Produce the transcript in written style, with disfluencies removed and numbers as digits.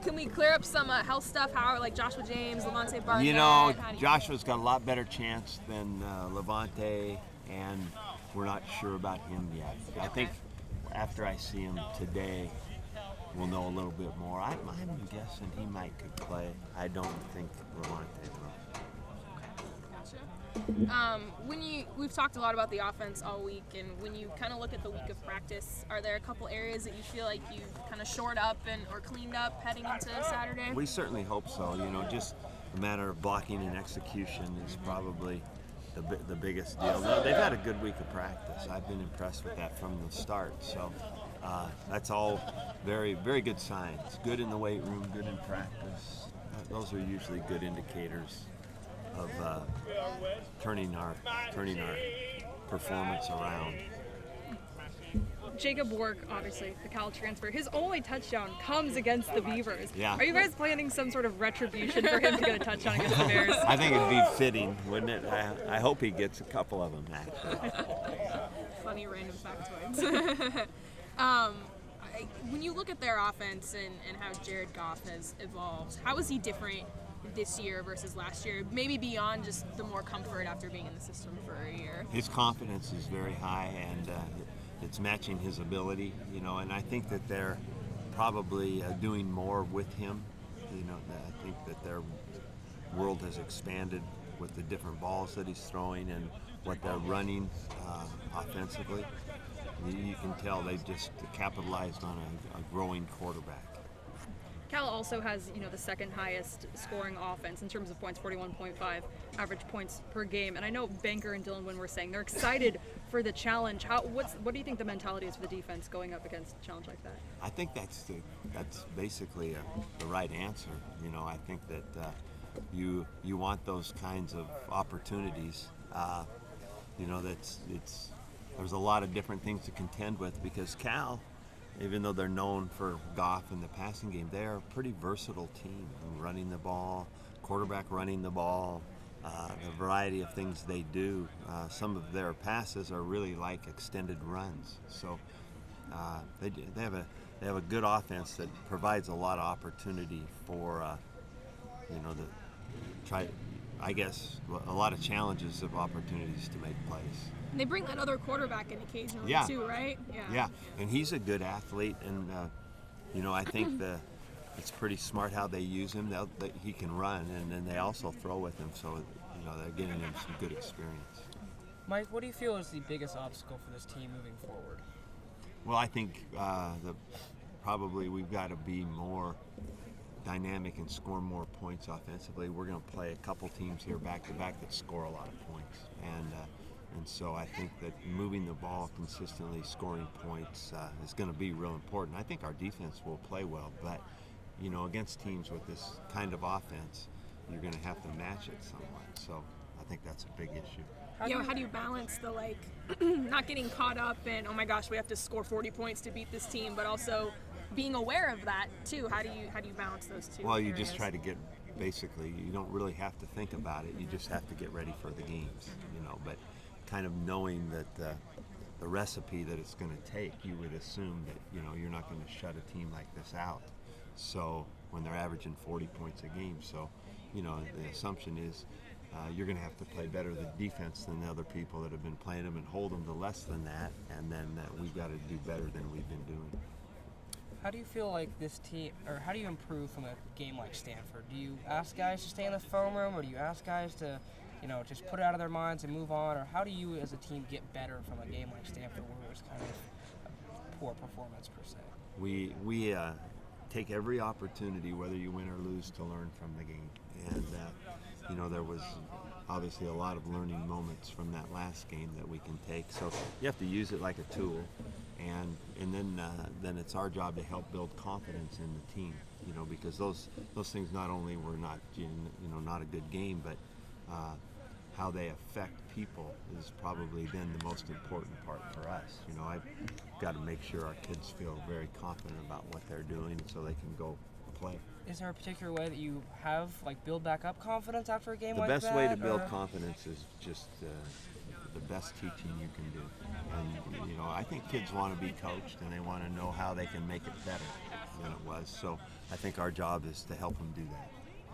Can we clear up some health stuff? How are like Joshua James, Levante Barnett? You know, Joshua's got a lot better chance than Levante, and we're not sure about him yet. I think after I see him today, we'll know a little bit more. I'm guessing he could play. I don't think Levante will. Gotcha. We've talked a lot about the offense all week, and when you kind of look at the week of practice, are there a couple areas that you feel like you've kind of shored up or cleaned up heading into Saturday? We certainly hope so. You know, just a matter of blocking and execution is probably the biggest deal. They've had a good week of practice. I've been impressed with that from the start. So that's all very, very good signs. Good in the weight room, good in practice. Those are usually good indicators of turning our performance around. Jacob Wark, obviously, the Cal-transfer, his only touchdown comes against the Beavers. Yeah. Are you guys planning some sort of retribution for him to get a touchdown against the Bears? I think it'd be fitting, wouldn't it? I hope he gets a couple of them, actually. Funny random factoids. When you look at their offense and how Jared Goff has evolved, how is he different this year versus last year? Maybe beyond just the more comfort after being in the system for a year. His confidence is very high, and it's matching his ability, you know, and I think that they're probably doing more with him. You know, I think that their world has expanded with the different balls that he's throwing and what they're running offensively. You can tell they've just capitalized on a growing quarterback. Cal also has, the second highest scoring offense in terms of points, 41.5 average points per game. And I know Banker and Dylan Wynn were saying they're excited for the challenge. What do you think the mentality is for the defense going up against a challenge like that? I think that's basically the right answer. You know, I think that you want those kinds of opportunities. There's a lot of different things to contend with because Cal, even though they're known for Goff in the passing game, they are a pretty versatile team. Running the ball, quarterback running the ball, the variety of things they do. Some of their passes are really like extended runs. So they have a good offense that provides a lot of opportunity for a lot of challenges of opportunities to make plays. And they bring that other quarterback in occasionally too, right? Yeah, and he's a good athlete, and I think it's pretty smart how they use him. He can run, and then they also throw with him, so they're getting him some good experience. Mike, what do you feel is the biggest obstacle for this team moving forward? Well, I think probably we've got to be more dynamic and score more points offensively. We're going to play a couple teams here back-to-back that score a lot of points, and so I think that moving the ball consistently, scoring points is going to be real important. I think our defense will play well, but against teams with this kind of offense, you're going to have to match it somewhat. So I think that's a big issue. How do you balance the not getting caught up in, oh my gosh, we have to score 40 points to beat this team, but also being aware of that too? How do you balance those two? Well, you areas? just try to get, basically, you don't really have to think about it. You just have to get ready for the games, but kind of knowing that the recipe that it's going to take, you would assume that you're not going to shut a team like this out. So when they're averaging 40 points a game, so the assumption is you're going to have to play better the defense than the other people that have been playing them and hold them to less than that, and then we've got to do better than we've been doing. How do you feel like this team, or how do you improve from a game like Stanford? Do you ask guys to stay in the film room, or do you ask guys to just put it out of their minds and move on? Or how do you as a team get better from a game like Stanford where it was kind of a poor performance per se? We take every opportunity, whether you win or lose, to learn from the game. And, there was obviously a lot of learning moments from that last game that we can take. So you have to use it like a tool. And then it's our job to help build confidence in the team, because those things not only were not not a good game, but how they affect people is probably then the most important part for us. I've got to make sure our kids feel very confident about what they're doing so they can go play. Is there a particular way that you have, build back up confidence after a game like that? The best way to build confidence is just the best teaching you can do. And, I think kids want to be coached and they want to know how they can make it better. than it was. So I think our job is to help them do that.